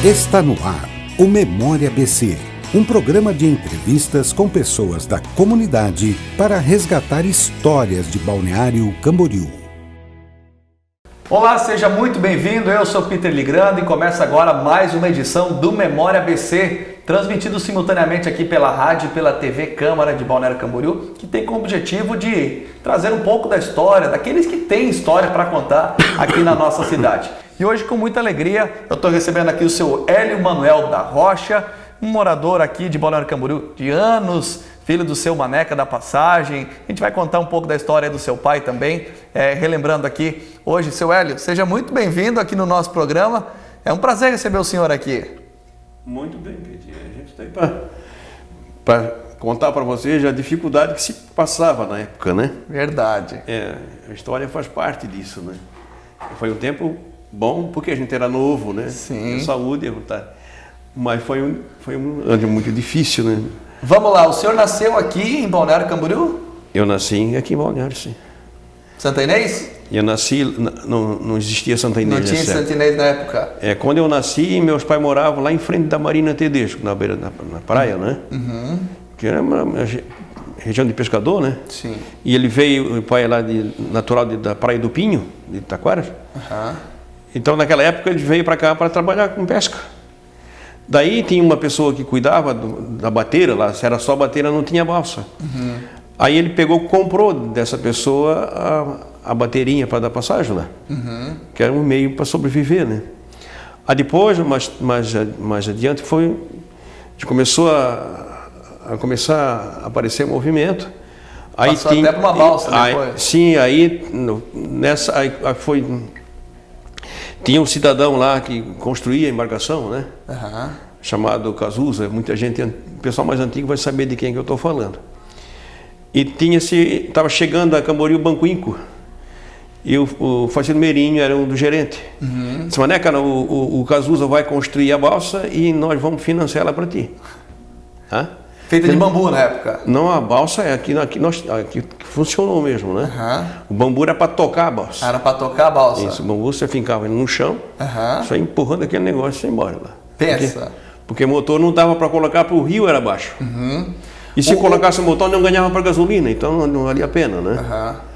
Está no ar o Memória ABC, um programa de entrevistas com pessoas da comunidade para resgatar histórias de Balneário Camboriú. Olá, seja muito bem-vindo, eu sou Peter Ligrando e começa agora mais uma edição do Memória ABC, transmitido simultaneamente aqui pela rádio e pela TV Câmara de Balneário Camboriú, que tem como objetivo de trazer um pouco da história, daqueles que têm história para contar aqui na nossa cidade. E hoje, com muita alegria, eu estou recebendo aqui o seu Hélio Manuel da Rocha, um morador aqui de Balneário Camboriú de anos, filho do seu Maneca da Passagem. A gente vai contar um pouco da história do seu pai também, relembrando aqui hoje. Seu Hélio, seja muito bem-vindo aqui no nosso programa. É um prazer receber o senhor aqui. Muito bem, Peter. A gente está aí para contar para vocês a dificuldade que se passava na época, né? Verdade. A história faz parte disso, né? Foi um tempo bom porque a gente era novo, né? Sim. A saúde, mas foi um ano muito difícil, né? Vamos lá, o senhor nasceu aqui em Balneário Camboriú? Eu nasci aqui em Balneário, sim. Santa Inês? Eu nasci, não existia Santa Inês. Não tinha Santa Inês na época? Quando eu nasci, meus pais moravam lá em frente da Marina Tedesco, na beira na praia, né? Uhum. Que era uma região de pescador, né? Sim. E ele veio, o pai é lá natural da Praia do Pinho, de Taquaras. Uhum. Então, naquela época, ele veio para cá para trabalhar com pesca. Daí tinha uma pessoa que cuidava da bateira lá, se era só bateira, não tinha balsa. Uhum. Aí ele comprou dessa pessoa a bateirinha para dar passagem lá, que era um meio para sobreviver, né? Aí depois, mais adiante, a gente começou a aparecer movimento. Aí passou até para uma balsa depois. Sim, tinha um cidadão lá que construía a embarcação, né? Uhum. Chamado Cazuza. Muita gente, o pessoal mais antigo vai saber de quem que eu estou falando. E estava chegando a Camboriú Banco Inco. E o Faciano Meirinho era um do gerente. Uhum. Disse, Maneca, o Cazuza vai construir a balsa e nós vamos financiar ela para ti. Hã? Feita de bambu na época? Não, a balsa é aqui que funcionou mesmo, né? Uhum. O bambu era para tocar a balsa. Era para tocar a balsa? Isso, o bambu você fincava no chão, só empurrando aquele negócio e ia embora lá. Pensa. Porque o motor não dava para colocar para o rio, era baixo. Uhum. E se colocasse o motor, não ganhava para gasolina, então não valia a pena, né? Uhum.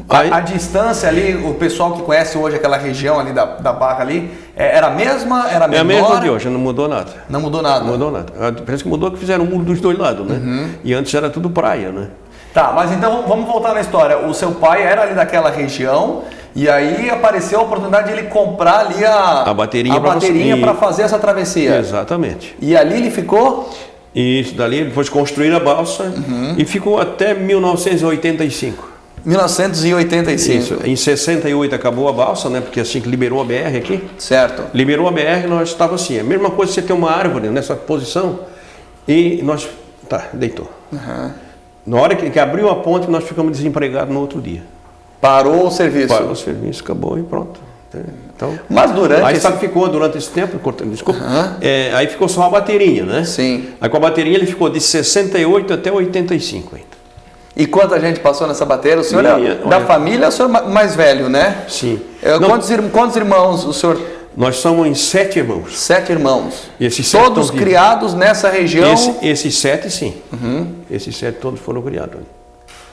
A distância ali, o pessoal que conhece hoje aquela região ali da Barra ali, era a mesma, era menor? É a mesma de hoje, não mudou nada. Não mudou nada? Não mudou nada. Parece que mudou que fizeram o muro dos dois lados, né? E antes era tudo praia, né? Tá, mas então vamos voltar na história. O seu pai era ali daquela região e aí apareceu a oportunidade de ele comprar ali a baterinha para fazer essa travessia. Exatamente. E ali ele ficou? Isso, dali depois construíram a balsa e ficou até 1985. 1985. Isso. Em 68 acabou a balsa, né? Porque assim que liberou a BR aqui. Certo. Liberou a BR, nós estávamos assim. A mesma coisa você ter uma árvore nessa posição e nós... Tá, deitou. Na hora que abriu a ponte, nós ficamos desempregados no outro dia. Parou o serviço? Parou o serviço, acabou e pronto. Então, mas aí sabe que ficou durante esse tempo, desculpa, aí ficou só a baterinha, né? Sim. Aí com a baterinha ele ficou de 68 até 85 ainda. E quanta gente passou nessa bateria? O senhor da família, o senhor mais velho, né? Sim. Quantos irmãos o senhor? Nós somos em 7 irmãos. 7 irmãos. E esses todos criados nessa região? Esses 7 sim. Esses 7 todos foram criados.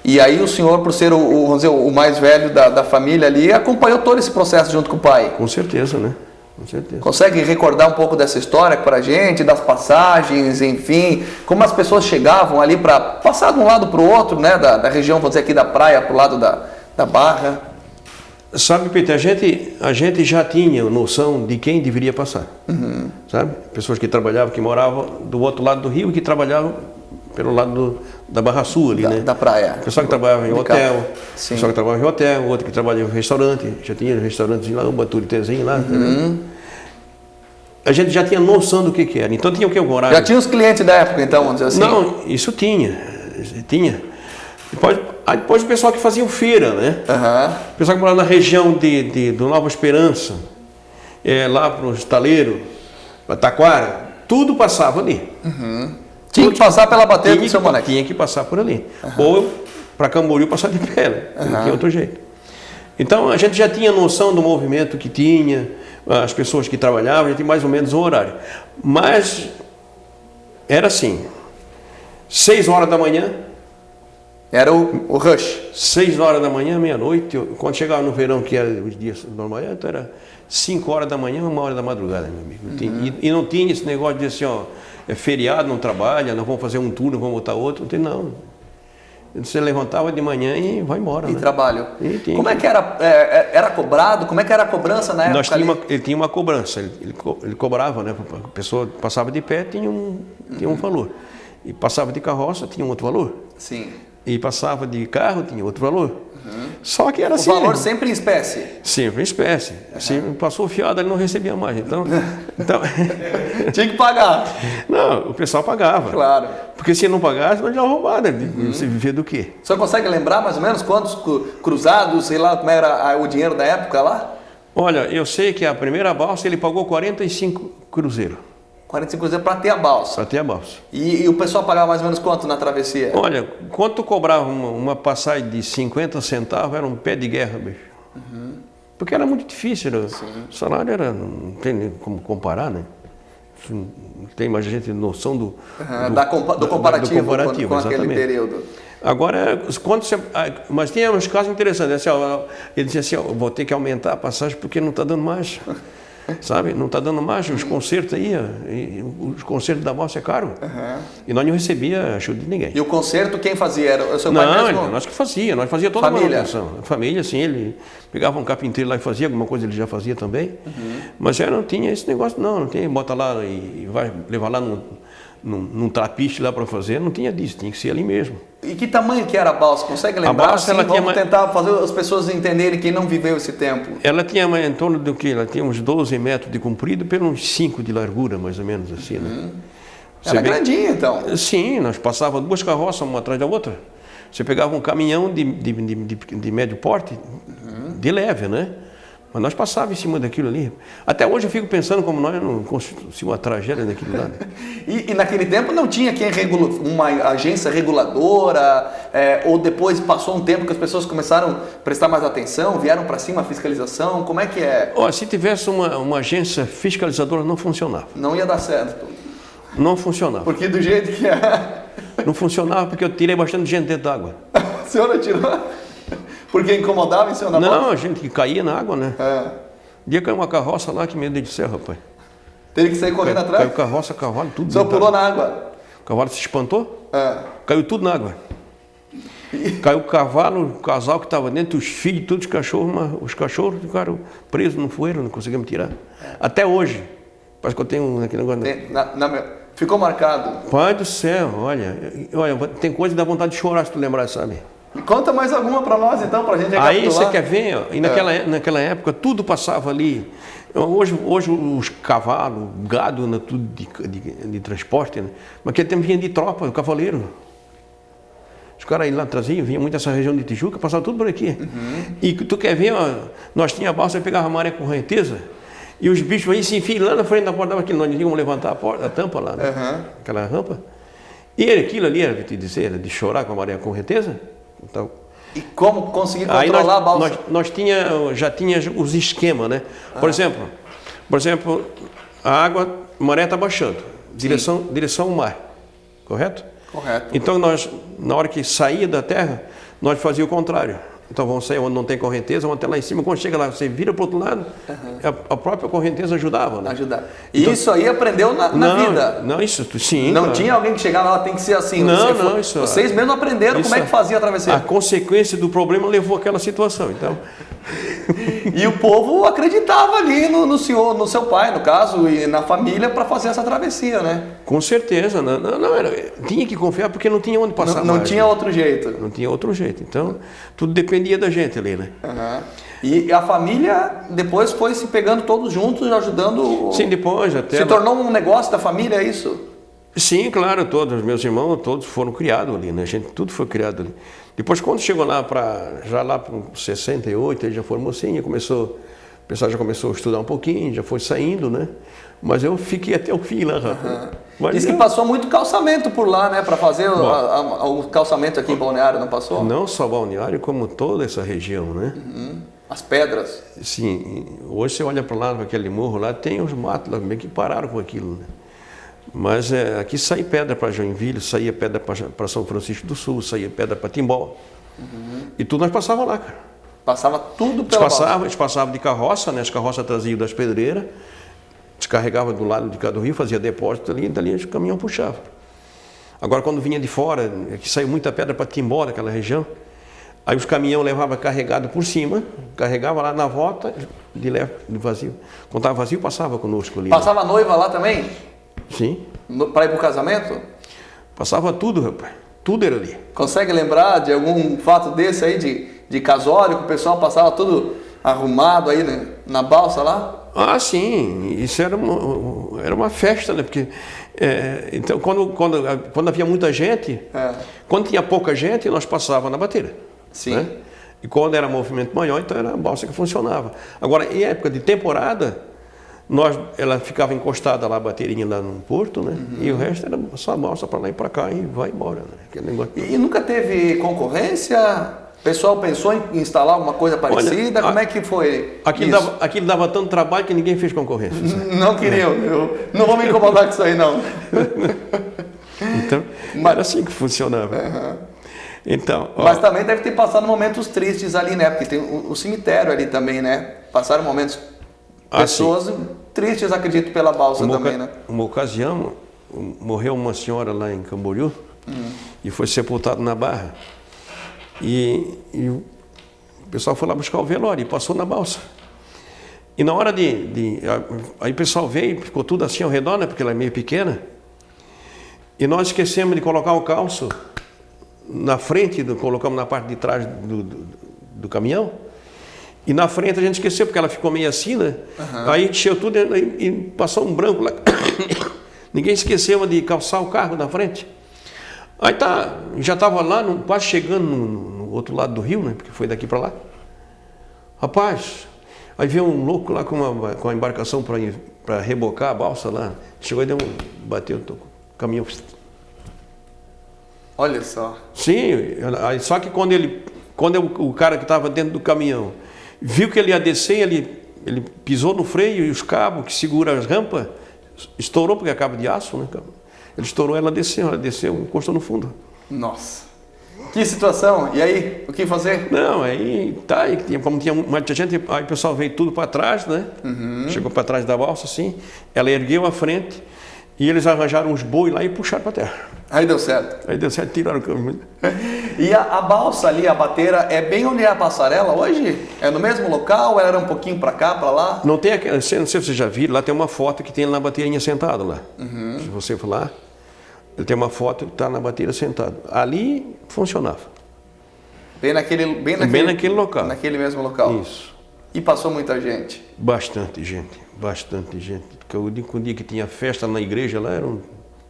E aí o senhor, por ser vamos dizer, o mais velho da família ali, acompanhou todo esse processo junto com o pai? Com certeza, né? Com certeza. Consegue recordar um pouco dessa história para a gente, das passagens, enfim, como as pessoas chegavam ali para passar de um lado para o outro, né, da região, vamos dizer aqui da praia para o lado da Barra? Sabe, Peter, a gente já tinha noção de quem deveria passar, sabe? Pessoas que trabalhavam, que moravam do outro lado do rio e que trabalhavam pelo lado da Barra Sul ali, né? Da praia. Pessoal que trabalhava em hotel, Sim. pessoal que trabalhava em hotel, outro que trabalhava em restaurante, já tinha restaurantes lá, um Baturitezinho lá, A gente já tinha noção do que era, então tinha o que horário. Já tinha os clientes da época, então, vamos dizer assim? Não, isso tinha. Depois o pessoal que fazia feira, né? O pessoal que morava na região do Nova Esperança, lá para o Estaleiro, para Taquara, tudo passava ali. Tinha que passar pela bateria do seu Maneca. Tinha que passar por ali. Ou para Camboriú passar de pé, não tinha outro jeito. Então a gente já tinha noção do movimento que tinha, as pessoas que trabalhavam, já tinha mais ou menos um horário. Mas era assim, 6 horas da manhã. Era o rush. 6 horas da manhã, meia-noite. Quando chegava no verão, que era os dias normais, então era 5 horas da manhã, 1 hora da madrugada, meu amigo. E não tinha esse negócio de assim, ó, é feriado, não trabalha, não vamos fazer um turno, vamos botar outro. Não tem, não. Você levantava de manhã e vai embora. E né? trabalho. Como é que era? Era cobrado? Como é que era a cobrança na época? Ele tinha uma cobrança, ele cobrava, né? A pessoa passava de pé, tinha um valor. E passava de carroça, tinha um outro valor. Sim. E passava de carro, tinha outro valor. Só que era assim. O valor sempre em espécie? Sempre em espécie. Se passou fiado, ele não recebia mais. Então tinha que pagar. Não, o pessoal pagava. Claro. Porque se não pagasse, não tinha roubado. Você vivia do quê? O senhor consegue lembrar mais ou menos quantos cruzados, sei lá, como era o dinheiro da época lá? Olha, eu sei que a primeira balsa ele pagou 45 cruzeiros. 45 cruzeiros para ter a balsa. Para ter a balsa. E o pessoal pagava mais ou menos quanto na travessia? Olha, quanto cobrava uma passagem de 50 centavos, era um pé de guerra, bicho. Porque era muito difícil. O salário era, não tem nem como comparar, né? Não tem mais gente noção do comparativo com aquele período. Agora, mas tinha uns casos interessantes. Assim, ó, ele dizia assim, ó, vou ter que aumentar a passagem porque não está dando mais. Sabe? Não está dando mais os concertos aí. Os concertos da balsa é caro. E nós não recebia ajuda de ninguém. E o concerto quem fazia? Era o seu pai mesmo? Não, nós que fazia. Nós fazia toda a manutenção. A família, assim, ele pegava um carpinteiro lá e fazia, alguma coisa ele já fazia também. Mas já não tinha esse negócio, não tem, bota lá e vai levar lá num trapiche lá para fazer, não tinha disso, tinha que ser ali mesmo. E que tamanho que era a balsa? Consegue lembrar? A balsa, ela vamos tentar fazer as pessoas entenderem quem não viveu esse tempo. Ela tinha em torno do que? Ela tinha uns 12 metros de comprido, pelos 5 de largura, mais ou menos assim, né? Era grandinha, então? Sim, nós passávamos 2 carroças, uma atrás da outra. Você pegava um caminhão de médio porte, de leve, né? Mas nós passávamos em cima daquilo ali. Até hoje eu fico pensando como nós não conseguimos uma tragédia daquilo lá. E naquele tempo não tinha uma agência reguladora, ou depois passou um tempo que as pessoas começaram a prestar mais atenção, vieram para cima a fiscalização, como é que é? Se tivesse uma agência fiscalizadora não funcionava. Não ia dar certo? Não funcionava. Porque do jeito que é... Não funcionava porque eu tirei bastante gente dentro d'água. A senhora tirou? Porque incomodava em seu namoro? Não, a gente que caía na água, né? Um dia caiu uma carroça lá que me deu de céu, rapaz. Teve que sair correndo atrás? Caiu carroça, cavalo, tudo. O senhor pulou na água? O cavalo se espantou, caiu tudo na água. Caiu o cavalo, o casal que estava dentro, os filhos, todos os cachorros, mas os cachorros ficaram presos no foeiro, não conseguimos tirar. Até hoje. Parece que eu tenho aquele negócio. Ficou marcado. Pai do céu, olha, tem coisa que dá vontade de chorar se tu lembrar, sabe? Conta mais alguma para nós então, para a gente recapitular. Aí você quer ver, ó, e naquela época tudo passava ali. Hoje os cavalos, gado, né, tudo de transporte, né? Mas naquele tempo vinha de tropa, o cavaleiro. Os caras aí lá traziam, vinha muito dessa região de Tijuca, passava tudo por aqui. E tu quer ver, ó, nós tínhamos a balsa, pegava a maré com correnteza, e os bichos aí se enfiam lá na frente da porta, que nós não tínhamos levantar a tampa lá, né? Aquela rampa. E aquilo ali era, te dizer, era de chorar com a maré com correnteza. Então, e como conseguir controlar a balsa? Nós já tinha os esquemas, né? Por exemplo, a água, a maré está baixando, direção ao mar, correto? Correto. Então nós, na hora que saía da terra, nós fazíamos o contrário. Então vamos sair onde não tem correnteza, vamos até lá em cima. Quando chega lá, você vira para o outro lado, a própria correnteza ajudava, né? Ajudar. E então, isso aí aprendeu na vida? Não, isso sim. Não tinha alguém que chegava lá, tem que ser assim. Vocês mesmo aprenderam como é que fazia a travessia. A consequência do problema levou àquela situação, então... E o povo acreditava ali no senhor, no seu pai, no caso, e na família para fazer essa travessia, né? Com certeza. Tinha que confiar porque não tinha onde passar. Não tinha outro jeito. Não tinha outro jeito. Então, tudo dependia da gente ali, né? E a família depois foi se pegando todos juntos, ajudando... Sim, depois até... Se tornou um negócio da família, é isso? Sim, claro, todos. Meus irmãos, todos foram criados ali, né? Tudo foi criado ali. Depois, quando chegou lá para 68, ele já foi mocinho, o pessoal já começou a estudar um pouquinho, já foi saindo, né? Mas eu fiquei até o fim lá, rapaz. Diz que passou muito calçamento por lá, né? Para fazer o calçamento aqui em Balneário, não passou? Não só Balneário, como toda essa região, né? As pedras? Sim, hoje você olha para lá, para aquele morro lá, tem os matos lá meio que pararam com aquilo, né? Mas aqui saía pedra para Joinville, saía pedra para São Francisco do Sul, saía pedra para Timbó. E tudo nós passava lá, cara. Passava tudo pela balsa? A gente passava de carroça, né? As carroças traziam das pedreiras, descarregava do lado de cá do rio, fazia depósito ali, e dali o caminhão puxava. Agora, quando vinha de fora, que saiu muita pedra para Timbó, daquela região, aí os caminhões levavam carregado por cima, carregava lá na volta, de vazio. Quando estava vazio, passava conosco ali. Passava a noiva lá também? Sim. Para ir para o casamento? Passava tudo, rapaz. Tudo era ali. Consegue lembrar de algum fato desse aí, de casório, que o pessoal passava tudo arrumado aí, né, na balsa lá? Ah, sim. Isso era uma festa, né? Porque, então, quando havia muita gente, quando tinha pouca gente, nós passávamos na bateira. Sim. Né? E quando era movimento maior, então era a balsa que funcionava. Agora, em época de temporada, ela ficava encostada lá, a bateirinha lá no porto, né? E o resto era só balsa para lá e para cá e vai embora, né? Aquele negócio. E nunca teve concorrência? O pessoal pensou em instalar alguma coisa parecida? Olha, como é que foi aquilo dava tanto trabalho que ninguém fez concorrência. Não queriam. Eu não vou me incomodar com isso aí, não. Então, era assim que funcionava. Então, mas também deve ter passado momentos tristes ali, né? Porque tem o cemitério ali também, né? Passaram momentos... Pessoas tristes, acredito, pela balsa também, né? Uma ocasião, morreu uma senhora lá em Camboriú e foi sepultada na Barra. E o pessoal foi lá buscar o velório e passou na balsa. E na hora aí o pessoal veio, ficou tudo assim ao redor, né? Porque ela é meio pequena. E nós esquecemos de colocar o calço na frente, colocamos na parte de trás do caminhão. E na frente a gente esqueceu, porque ela ficou meio assim, né? Aí encheu tudo e passou um branco lá. Ninguém esqueceu de calçar o carro na frente. Aí já estava lá, quase chegando no outro lado do rio, né? Porque foi daqui para lá. Rapaz, aí veio um louco lá com a embarcação para rebocar a balsa lá. Chegou e bateu o caminhão. Olha só. Sim, só que quando o cara que estava dentro do caminhão viu que ele ia descer, ele pisou no freio e os cabos que seguram as rampas estourou, porque é cabo de aço, né? Ele estourou, ela desceu, encostou no fundo. Nossa, que situação! E aí, o que fazer? Não, aí como tinha muita gente, aí o pessoal veio tudo para trás, né? Chegou para trás da balsa, assim, ela ergueu a frente e eles arranjaram uns bois lá e puxaram para terra. Aí deu certo? Aí deu certo, tiraram o caminho. E a balsa ali, a bateira, é bem onde é a passarela hoje? É no mesmo local? Ela era um pouquinho para cá, para lá? Não tem aquela, não sei se você já viu, lá tem uma foto que tem ele na bateirinha sentado lá. Se você for lá, ele tem uma foto que está na bateira sentado. Ali funcionava. Bem naquele local. Naquele mesmo local? Isso. E passou muita gente? Bastante gente. Porque o dia que tinha festa na igreja lá era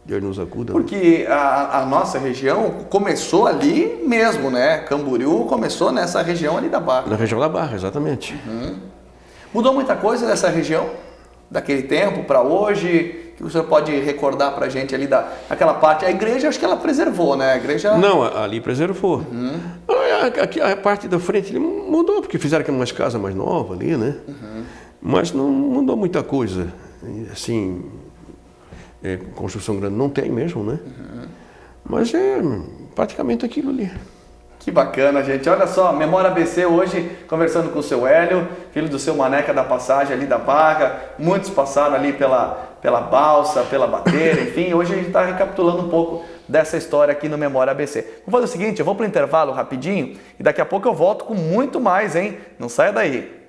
Deus nos acuda. Porque a nossa região começou ali mesmo, né? Camboriú começou nessa região ali da Barra. Na região da Barra, exatamente. Mudou muita coisa dessa região? Daquele tempo para hoje? Que o senhor pode recordar para a gente ali daquela parte? A igreja, acho que ela preservou, né? A igreja... Não, ali preservou. Aqui, a parte da frente mudou, porque fizeram umas casas mais novas ali, né? Mas não mudou muita coisa. Assim... construção grande não tem mesmo, né? Mas é praticamente aquilo ali. Que bacana, gente. Olha só, Memória ABC hoje, conversando com o seu Hélio, filho do seu Maneca da passagem ali da Barra. Muitos passaram ali pela balsa, pela bateira, enfim. Hoje a gente está recapitulando um pouco dessa história aqui no Memória ABC. Vamos fazer o seguinte, eu vou para o intervalo rapidinho e daqui a pouco eu volto com muito mais, hein? Não saia daí.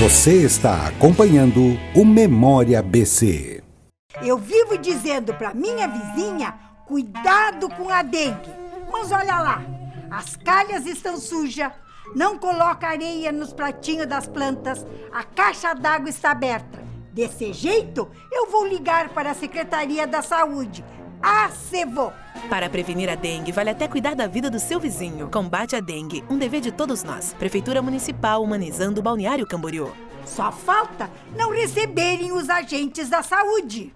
Você está acompanhando o Memória ABC. Eu vivo dizendo para minha vizinha, cuidado com a dengue. Mas olha lá, as calhas estão sujas, não coloca areia nos pratinhos das plantas, a caixa d'água está aberta. Desse jeito, eu vou ligar para a Secretaria da Saúde, a SEVO. Para prevenir a dengue, vale até cuidar da vida do seu vizinho. Combate a dengue, um dever de todos nós. Prefeitura Municipal humanizando o Balneário Camboriú. Só falta não receberem os agentes da saúde.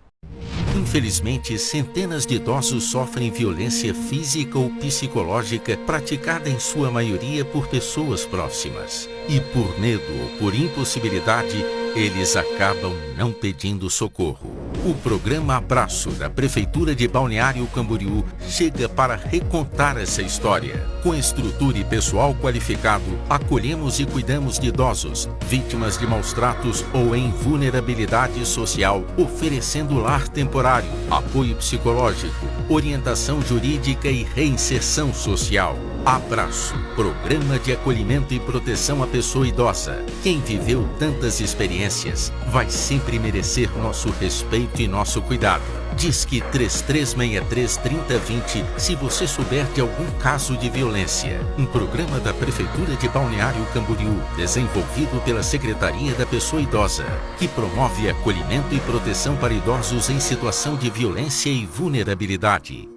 Infelizmente, centenas de idosos sofrem violência física ou psicológica praticada em sua maioria por pessoas próximas. E por medo ou por impossibilidade, eles acabam não pedindo socorro. O programa Abraço da Prefeitura de Balneário Camboriú chega para recontar essa história. Com estrutura e pessoal qualificado, acolhemos e cuidamos de idosos, vítimas de maus tratos ou em vulnerabilidade social, oferecendo lar temporário, apoio psicológico, orientação jurídica e reinserção social. Abraço, programa de acolhimento e proteção à pessoa idosa. Quem viveu tantas experiências vai sempre merecer nosso respeito e nosso cuidado. Disque 3363-3020 se você souber de algum caso de violência. Um programa da Prefeitura de Balneário Camboriú, desenvolvido pela Secretaria da Pessoa Idosa, que promove acolhimento e proteção para idosos em situação de violência e vulnerabilidade.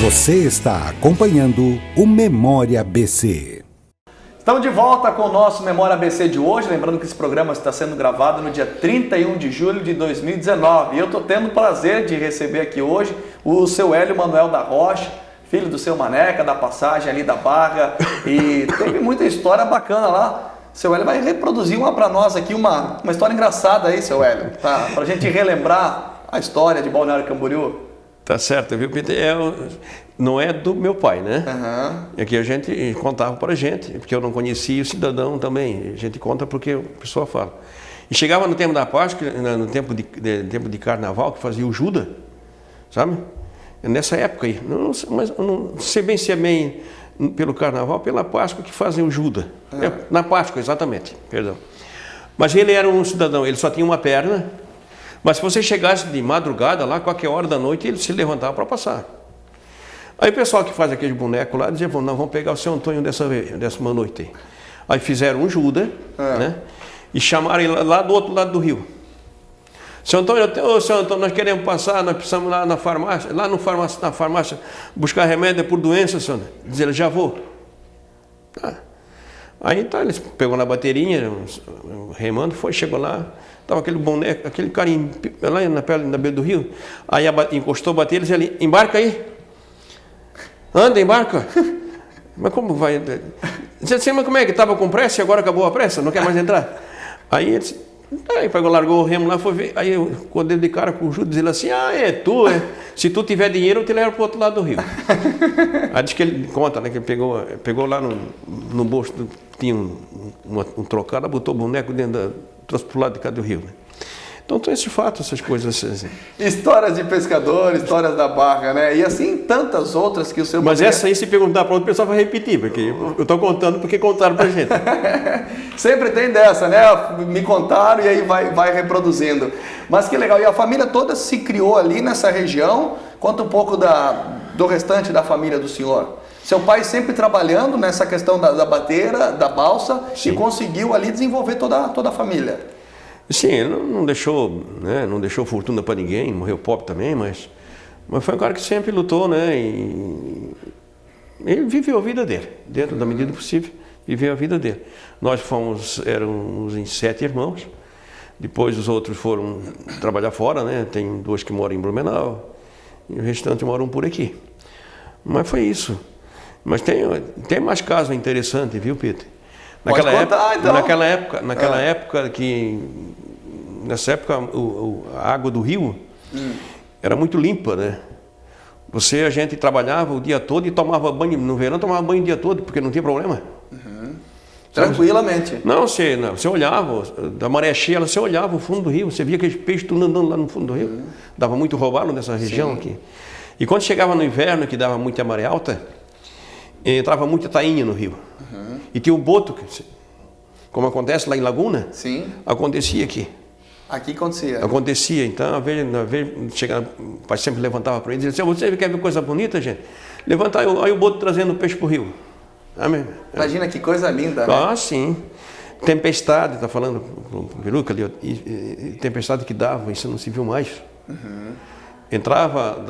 Você está acompanhando o Memória ABC. Estamos de volta com o nosso Memória ABC de hoje, lembrando que esse programa está sendo gravado no dia 31 de julho de 2019. E eu estou tendo o prazer de receber aqui hoje o seu Hélio Manuel da Rocha, filho do seu Maneca, da passagem ali da Barra, e teve muita história bacana lá. Seu Hélio vai reproduzir uma para nós aqui, uma história engraçada aí, seu Hélio, tá? Para a gente relembrar a história de Balneário Camboriú. Tá certo, viu, Peter? Não é do meu pai, né? Uhum. É que a gente contava para a gente, porque eu não conhecia o cidadão também. A gente conta porque a pessoa fala. E chegava no tempo da Páscoa, no tempo de carnaval, que fazia o Juda, sabe? Nessa época aí. Mas eu não sei bem se é bem pelo carnaval, pela Páscoa que fazem o Juda. Uhum. É, na Páscoa, exatamente, perdão. Mas ele era um cidadão, ele só tinha uma perna. Mas se você chegasse de madrugada lá, qualquer hora da noite, ele se levantava para passar. Aí o pessoal que faz aquele boneco lá dizia, não, vamos pegar o seu Antônio dessa uma noite aí. Aí fizeram um Juda, né? E chamaram ele lá do outro lado do rio. Seu Antônio, nós queremos passar, nós precisamos lá na farmácia, na farmácia, buscar remédio por doença, senhor. Diz ele, já vou. Aí então eles pegou na bateria, remando, chegou lá. Estava aquele boneco, aquele cara lá na beira do rio. Aí encostou, bateu, ele disse ali, embarca aí. Anda, embarca. Mas como vai? Disse assim, mas como é que estava com pressa e agora acabou a pressa? Não quer mais entrar? Aí ele disse, pegou, largou o remo lá, foi ver. Aí eu, quando ele de cara com o Judas, ele assim, é tu, é. Se tu tiver dinheiro, eu te levo para o outro lado do rio. Aí diz que ele conta, né, que ele pegou lá no bolso, tinha um trocado, botou o boneco dentro trouxe para o lado de cá do rio, né? Então tem esse fato, essas coisas assim. Histórias de pescador, histórias da Barra, né? E assim tantas outras que o seu... Mas essa aí, se perguntar para outro, o pessoal vai repetir, porque eu estou contando porque contaram para a gente. Sempre tem dessa, né? Me contaram e aí vai reproduzindo. Mas que legal. E a família toda se criou ali nessa região? Conta um pouco do restante da família do senhor. Seu pai sempre trabalhando nessa questão da bateira, da balsa, sim, e conseguiu ali desenvolver toda a família. Sim, ele não deixou, né, não deixou fortuna para ninguém, morreu pobre também, mas foi um cara que sempre lutou, né, e ele viveu a vida dele, dentro da medida possível, viveu a vida dele. Nós éramos em 7 irmãos, depois os outros foram trabalhar fora, né, tem 2 que moram em Blumenau, e o restante moram por aqui. Mas foi isso. Mas tem mais casos interessantes, viu, Peter? Naquela época a água do rio era muito limpa, né? A gente trabalhava o dia todo e tomava banho, no verão tomava banho o dia todo, porque não tinha problema. Uhum. Tranquilamente. Você olhava, da maré cheia, você olhava o fundo do rio, você via aqueles peixes tudo andando lá no fundo do rio. Dava muito roubado nessa região, sim, aqui. E quando chegava no inverno, que dava muita maré alta, entrava muita tainha no rio. Uhum. E tinha o boto, como acontece lá em Laguna, sim, acontecia aqui. Aqui acontecia? Acontecia. Então, a vez chegava, o pai sempre levantava para ele e dizia assim, você quer ver coisa bonita, gente? Levanta aí o boto trazendo o peixe para o rio. Amém? Imagina que coisa linda, né? Ah, sim. Tempestade, está falando para o Peruca ali, tempestade que dava, isso não se viu mais. Entrava,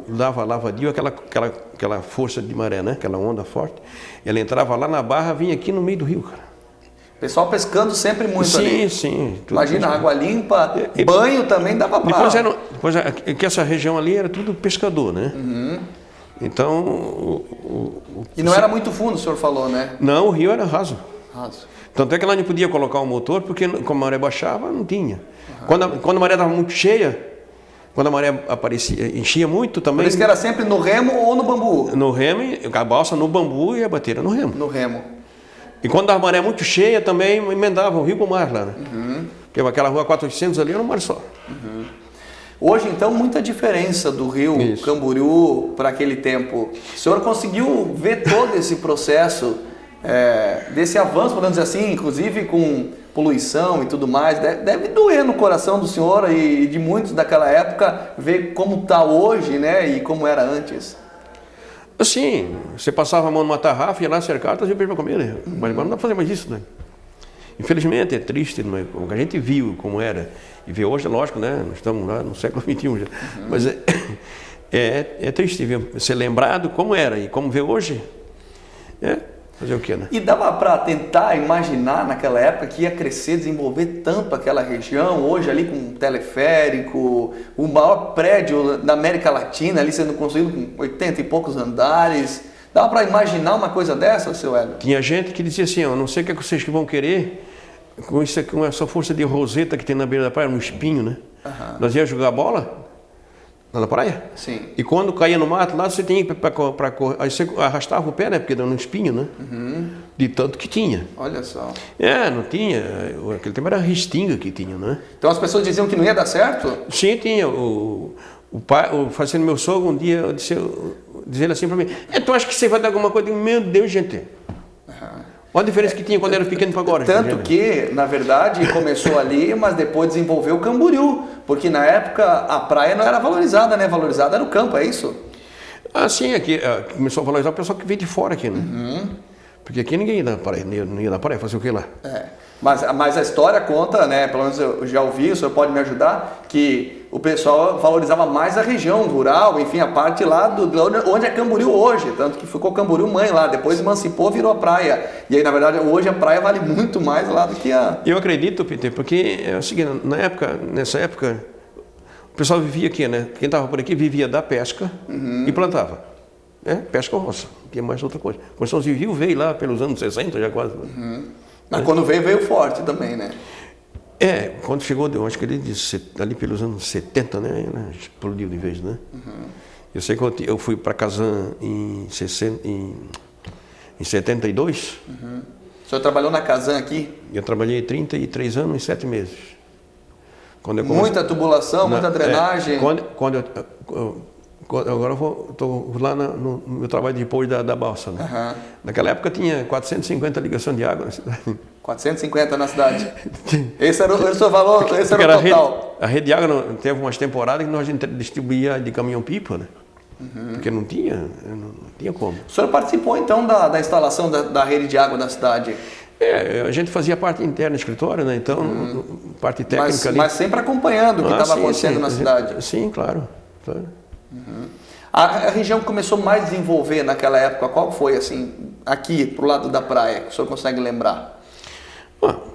dava lavadio, aquela força de maré, né? Aquela onda forte. Ela entrava lá na barra, vinha aqui no meio do rio, cara. Pessoal pescando sempre muito ali. Sim. Imagina, água limpa, banho também dava pra... Depois que essa região ali era tudo pescador, né? Então... E não era muito fundo, o senhor falou, né? Não, o rio era raso. Raso. Tanto é que lá não podia colocar o motor, porque como a maré baixava, não tinha. Quando a maré estava muito cheia, quando a maré aparecia, enchia muito também... Por isso que era sempre no remo ou no bambu? No remo, a balsa no bambu e a bateira no remo. No remo. E quando a maré muito cheia, também emendava o rio para o mar lá, né? Porque aquela rua 400 ali era um mar só. Hoje, então, muita diferença do rio Camboriú para aquele tempo. O senhor conseguiu ver todo esse processo, desse avanço, podemos dizer assim, inclusive com poluição e tudo mais. Deve doer no coração do senhor e de muitos daquela época ver como está hoje, né, e como era antes. Assim, você passava a mão numa tarrafa, ia lá cercar, trazia o peixe para comer, né? Mas agora não dá para fazer mais isso, né? Infelizmente é triste, o que a gente viu como era, e vê hoje, é lógico, né? Nós estamos lá no século XXI já. Mas é triste ver, ser lembrado como era e como vê hoje. Fazer o quê, né? E dava para tentar imaginar naquela época que ia crescer, desenvolver tanto aquela região, hoje ali com um teleférico, o maior prédio da América Latina ali sendo construído com 80 e poucos andares. Dava para imaginar uma coisa dessa, seu Hélio? Tinha gente que dizia assim, não sei o que vocês que vão querer com essa força de roseta que tem na beira da praia, no espinho, né? Nós íamos jogar bola lá na praia. Sim. E quando caía no mato, lá você tinha para correr. Aí você arrastava o pé, né? Porque dava no espinho, né? De tanto que tinha. Olha só. Não tinha. Aquele tempo era restinga que tinha, né? Então as pessoas diziam que não ia dar certo? Sim, tinha. O fazendo meu sogro, um dia, dizendo assim para mim, tu acha que você vai dar alguma coisa? Eu digo, meu Deus, gente. Olha a diferença que tinha quando era pequeno para agora. Tanto que, na verdade, começou ali, mas depois desenvolveu o Camboriú. Porque na época a praia não era valorizada, né? Valorizada era o campo, é isso? Sim, aqui começou a valorizar o pessoal que veio de fora aqui, né? Porque aqui ninguém ia na praia, não ia na praia, fazer o que lá? Mas a história conta, né? Pelo menos eu já ouvi, o senhor pode me ajudar, que o pessoal valorizava mais a região rural, enfim, a parte lá onde é Camboriú hoje, tanto que ficou Camboriú mãe lá, depois emancipou, virou a praia. E aí, na verdade, hoje a praia vale muito mais lá do que a... Eu acredito, Peter, porque é o seguinte, nessa época, o pessoal vivia aqui, né? Quem estava por aqui vivia da pesca e plantava. Pesca ou roça, não tinha mais outra coisa. A construção civil veio lá pelos anos 60, já quase. Mas quando veio forte também, né? Quando chegou, eu acho que ele disse, ali pelos anos 70, né? Explodiu de vez, né? Eu sei que eu fui para Kazan em 72. O senhor trabalhou na Kazan aqui? Eu trabalhei 33 anos e 7 meses. Muita tubulação, muita drenagem? Agora eu estou lá no meu trabalho depois da balsa, né? Naquela época tinha 450 ligações de água na cidade. 450 na cidade? Esse era o seu valor, esse era o total? A rede de água teve umas temporadas que nós distribuía de caminhão-pipa, né? Porque não tinha como. O senhor participou então da instalação da rede de água na cidade? A gente fazia parte interna do escritório, né? Então, parte técnica ali. Mas sempre acompanhando o que estava acontecendo na cidade? Sim, claro. A região que começou mais a desenvolver naquela época, qual foi, assim, aqui, pro lado da praia, que o senhor consegue lembrar?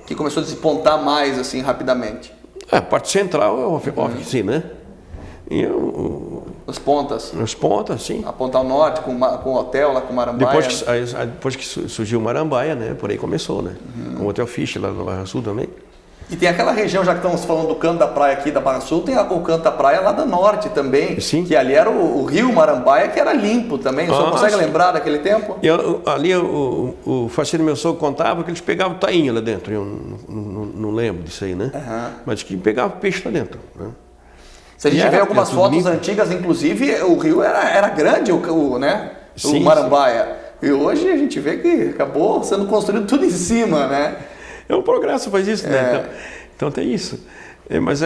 Que começou a despontar mais, assim, rapidamente? A parte central é o oficina, né? As pontas? As pontas, sim. A ponta ao norte, com o hotel lá com Marambaia. Depois que surgiu Marambaia, né? Por aí começou, né? Com o Hotel Fish lá na Barra Sul também. E tem aquela região, já que estamos falando do canto da praia aqui da Barra Sul, tem o canto da praia lá da norte também. Sim. Que ali era o rio Marambaia, que era limpo também. O senhor consegue lembrar daquele tempo? Ali o faceiro meu sogro contava que eles pegavam tainha lá dentro. Eu não lembro disso aí, né? Mas que pegavam peixe lá dentro, né? Se a gente vê algumas fotos antigas, inclusive, o rio era grande, né? O Marambaia. Sim. E hoje a gente vê que acabou sendo construído tudo em cima, né? O progresso faz isso, né? Então tem isso. Mas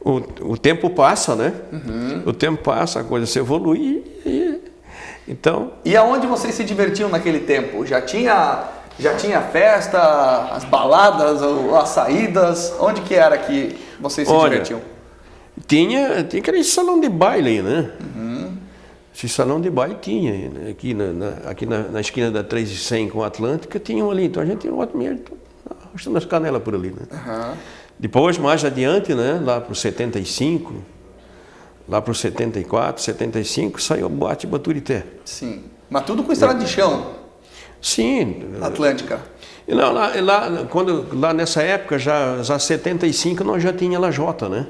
o tempo passa, né? O tempo passa, a coisa se evolui então... E aonde vocês se divertiam naquele tempo? Já tinha festa, as baladas, as saídas? Onde que era que vocês se divertiam? Tinha aquele salão de baile, né? Esse salão de baile tinha, né? Aqui na esquina da 3 e 100 com a Atlântica, tinha um ali. Então a gente tinha um outro dinheiro, arrastando as canelas por ali, né? Depois, mais adiante, né? Lá para os 75, lá para os 74, 75, saiu o Boate Baturité. Sim. Mas tudo com estrada de chão? Sim. Atlântica? Não, lá nessa época, já 75, nós já tinha lajota, né?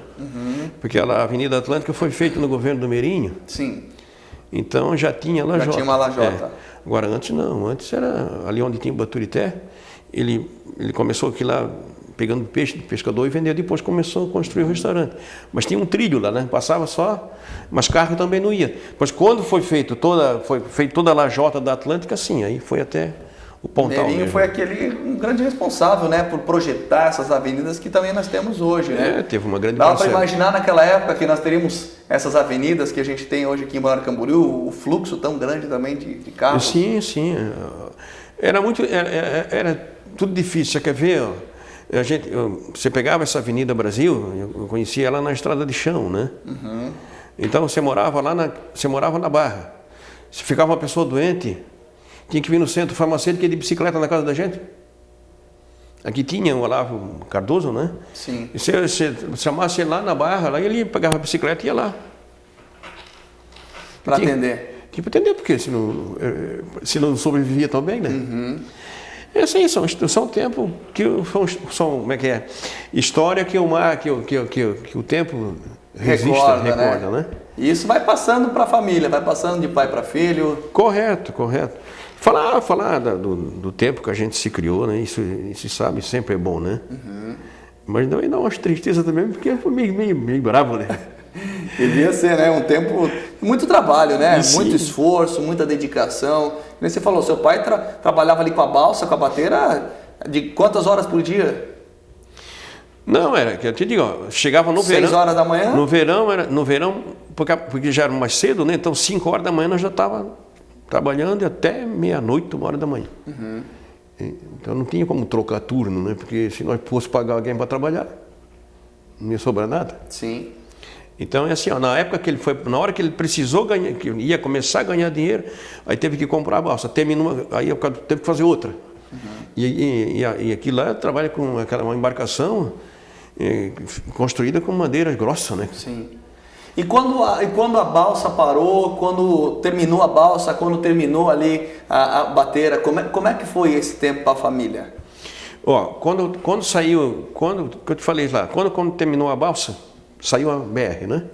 Porque a Avenida Atlântica foi feita no governo do Meirinho. Sim. Então já tinha lajota. Já tinha uma lajota. Agora, antes não. Antes era ali onde tinha o Baturité. Ele começou aqui lá pegando peixe do pescador e vendeu. Depois começou a construir o restaurante. Mas tinha um trilho lá, né? Passava só, mas carro também não ia. Pois quando foi feita toda a lajota da Atlântica, sim, aí foi até o Pontal. Meirinho foi um grande responsável, né, por projetar essas avenidas que também nós temos hoje, né? Teve uma grande Dá para imaginar naquela época que nós teríamos essas avenidas que a gente tem hoje aqui em Balneário Camboriú, o fluxo tão grande também de carros? Sim. Era tudo difícil. Você quer ver? Ó, você pegava essa Avenida Brasil, eu conhecia ela na estrada de chão, né? Então você morava na Barra. Se ficava uma pessoa doente, tinha que vir no centro farmacêutico e ir de bicicleta na casa da gente. Aqui tinha o Olavo Cardoso, né? Sim. E você chamasse ele lá na Barra, lá ele pegava a bicicleta e ia lá. Para atender? Tinha para atender, porque se não sobrevivia também, né? Esse aí são tempos que são, como é que é? História que o tempo recorda, né? E isso vai passando para a família, vai passando de pai para filho. Correto. Falar do tempo que a gente se criou, né? Isso se sabe, sempre é bom, né? Mas também dá umas tristezas também, porque foi meio bravo, né? Devia ser, né? Um tempo, muito trabalho, né? Sim. Muito esforço, muita dedicação. Como você falou, seu pai trabalhava ali com a balsa, com a bateira, de quantas horas por dia? Não, era que eu te digo, ó, chegava no verão. 6 horas da manhã? No verão, porque já era mais cedo, né? Então 5 horas da manhã nós já estava trabalhando e até meia-noite, 1 hora da manhã. Então não tinha como trocar turno, né? Porque se nós fosse pagar alguém para trabalhar, não ia sobrar nada. Sim. Então é assim, ó, na época que ele foi, na hora que ele precisou ganhar, que ia começar a ganhar dinheiro, aí teve que comprar a balsa, aí teve que fazer outra. E aqui lá trabalha com uma embarcação construída com madeira grossa, né? Sim. E quando a balsa parou, quando terminou a balsa, quando terminou ali a bateira, como é que foi esse tempo para a família? Ó, quando saiu, que eu te falei lá, quando terminou a balsa, saiu a BR, né?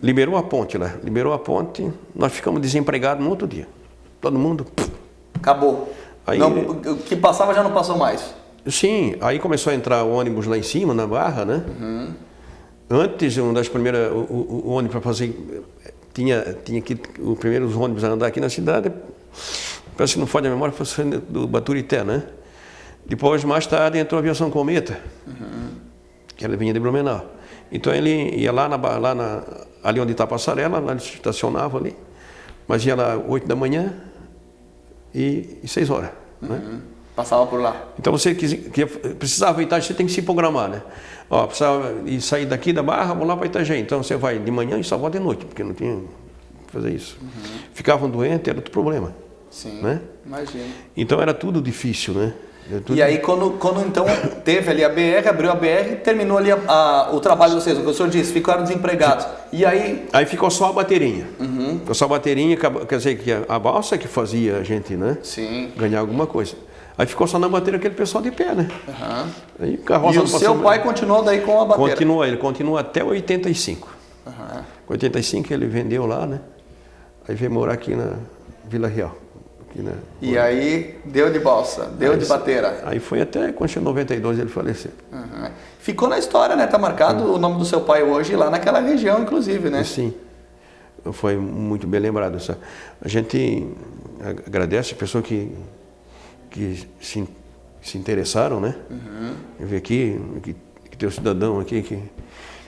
Liberou a ponte lá. Liberou a ponte, nós ficamos desempregados no outro dia. Todo mundo... Acabou. Aí, o que passava já não passou mais. Sim, aí começou a entrar o ônibus lá em cima, na Barra, né? Antes, uma das primeiras, o ônibus para fazer... Tinha que os primeiros ônibus a andar aqui na cidade, parece que não fode a memória, foi do Baturité, né? Depois, mais tarde, entrou a aviação Cometa, que ela vinha de Blumenau. Então ele ia lá ali onde está a passarela, lá ele estacionava ali, mas ia lá 8 da manhã e 6 horas. Né? Passava por lá. Então você precisava Itajaí, você tem que se programar, né? Ó, precisava sair daqui da Barra, vou lá para Itajaí. Então você vai de manhã e só volta de noite, porque não tinha que fazer isso. Ficavam doentes, era outro problema. Sim, né? imagino. Então era tudo difícil, né? E aí quando então teve ali a BR, abriu a BR, terminou ali o trabalho de vocês, o que o senhor disse, ficaram desempregados. E aí... Aí ficou só a baterinha. Ficou só a baterinha, quer dizer que a balsa que fazia a gente, né? Sim. Ganhar alguma coisa. Aí ficou só na bateria aquele pessoal de pé, né? Aí, e o seu pai continuou daí com a bateria? Ele continua até 85. Com 85 ele vendeu lá, né? Aí veio morar aqui na Vila Real. E aí deu de balsa, deu de bateira. Aí foi até quando chegou 92 ele faleceu. Ficou na história, né? Tá marcado o nome do seu pai hoje lá naquela região, inclusive, né? Sim, foi muito bem lembrado. A gente agradece a pessoa que se interessaram, né? Eu vi aqui que tem um cidadão aqui que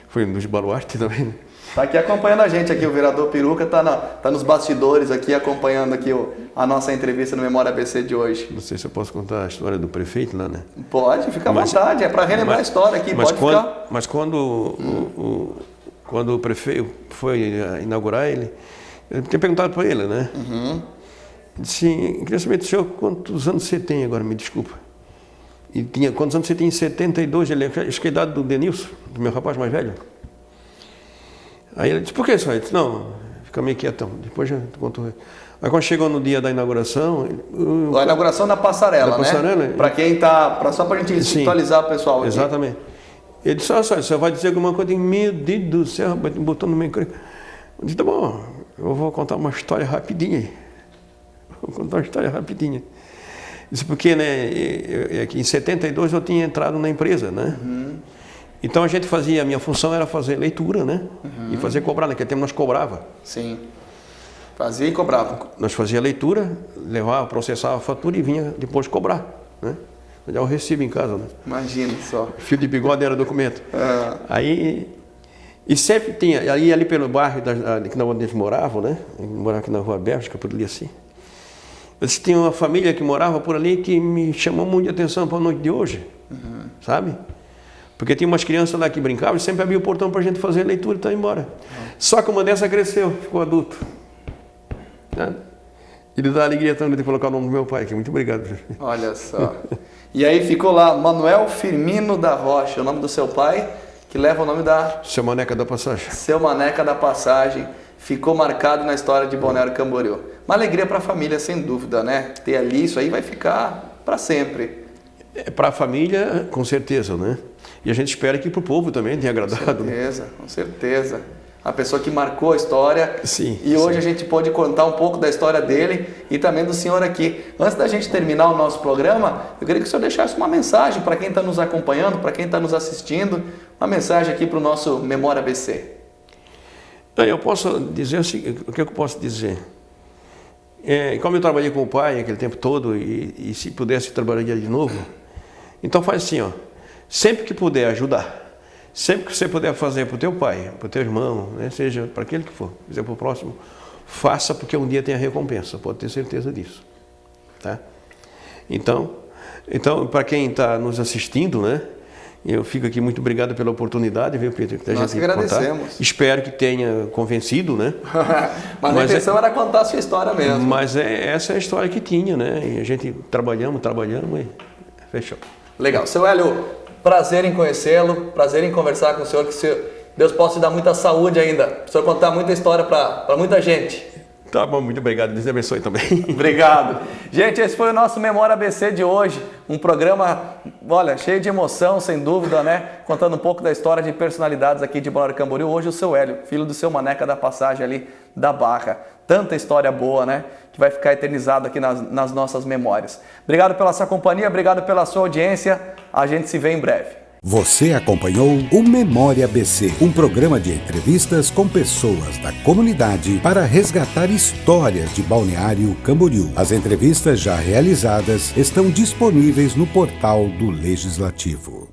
foi nos baluarte também, né? Está aqui acompanhando a gente, aqui o vereador Peruca tá nos bastidores aqui acompanhando aqui a nossa entrevista no Memória ABC de hoje. Não sei se eu posso contar a história do prefeito lá, né? Pode, fica à vontade, é para relembrar a história aqui, pode ficar. Mas quando quando o prefeito foi inaugurar ele, eu tinha perguntado para ele, né? Disse, queria saber do senhor quantos anos você tem agora, me desculpa. E tinha, quantos anos você tem? Em 72, ele acho que é a idade do Denilson, do meu rapaz mais velho. Aí ele disse, por que, senhor? Ele disse, não, fica meio quietão, depois já conto. Aí quando chegou no dia da inauguração... A inauguração da passarela, né? Para quem tá... Só para a gente situalizar o pessoal aqui. Exatamente. Ele disse, olha só, você vai dizer alguma coisa? Meu Deus do céu, botou no meio. Eu disse, tá bom, eu vou contar uma história rapidinha. Isso porque, né, em 72 eu tinha entrado na empresa, né? Então a gente fazia, a minha função era fazer leitura, né? E fazer cobrar, naquele tempo nós cobrava. Sim. Fazia e cobrava. Nós fazia a leitura, levava, processava a fatura e vinha depois cobrar, né? Já o recibo em casa, né? Imagina só. Fio de bigode era documento. Aí, e sempre tinha, ali pelo bairro que onde eles moravam, né? Morava aqui na Rua Bélgica, por ali assim. Eles tinham uma família que morava por ali que me chamou muito de atenção para a noite de hoje, sabe? Porque tinha umas crianças lá que brincavam e sempre abria o portão para a gente fazer a leitura e tá embora. Só que uma dessa cresceu, ficou adulto. Né? Ele dá alegria também de colocar o nome do meu pai aqui. Muito obrigado. Olha só. E aí ficou lá, Manuel Firmino da Rocha, o nome do seu pai, que leva o nome da... Seu Maneca da Passagem. Seu Maneca da Passagem. Ficou marcado na história de Balneário Camboriú. Uma alegria para a família, sem dúvida, né? Ter ali, isso aí vai ficar para sempre. Para a família, com certeza, né? E a gente espera que para o povo também tenha agradado. Com certeza, com certeza. A pessoa que marcou a história. Sim, e hoje a gente pode contar um pouco da história dele e também do senhor aqui. Antes da gente terminar o nosso programa, eu queria que o senhor deixasse uma mensagem para quem está nos acompanhando, para quem está nos assistindo, uma mensagem aqui para o nosso Memória ABC. Eu posso dizer o que eu posso dizer? Como eu trabalhei com o pai aquele tempo todo e se pudesse trabalharia de novo, então faz assim, ó, sempre que puder ajudar, sempre que você puder fazer para o teu pai, para o teu irmão, né, seja para aquele que for, fizer para o próximo, faça porque um dia tem a recompensa, pode ter certeza disso, tá? Então para quem está nos assistindo, né? Eu fico aqui muito obrigado pela oportunidade, viu, Peter? Nós que agradecemos. Contar. Espero que tenha convencido, né? Mas a intenção era contar a sua história mesmo. Mas essa é a história que tinha, né? E a gente trabalhamos e fechou. Legal. Seu Hélio, prazer em conhecê-lo, prazer em conversar com o senhor, que Deus possa te dar muita saúde ainda, para o senhor contar muita história para muita gente. Tá bom, muito obrigado. Deus abençoe também. Obrigado. Gente, esse foi o nosso Memória ABC de hoje. Um programa, olha, cheio de emoção, sem dúvida, né? Contando um pouco da história de personalidades aqui de Balneário Camboriú. Hoje o seu Hélio, filho do seu Maneca da Passagem ali da Barra. Tanta história boa, né? Que vai ficar eternizado aqui nas nossas memórias. Obrigado pela sua companhia, obrigado pela sua audiência. A gente se vê em breve. Você acompanhou o Memória ABC, um programa de entrevistas com pessoas da comunidade para resgatar histórias de Balneário Camboriú. As entrevistas já realizadas estão disponíveis no portal do Legislativo.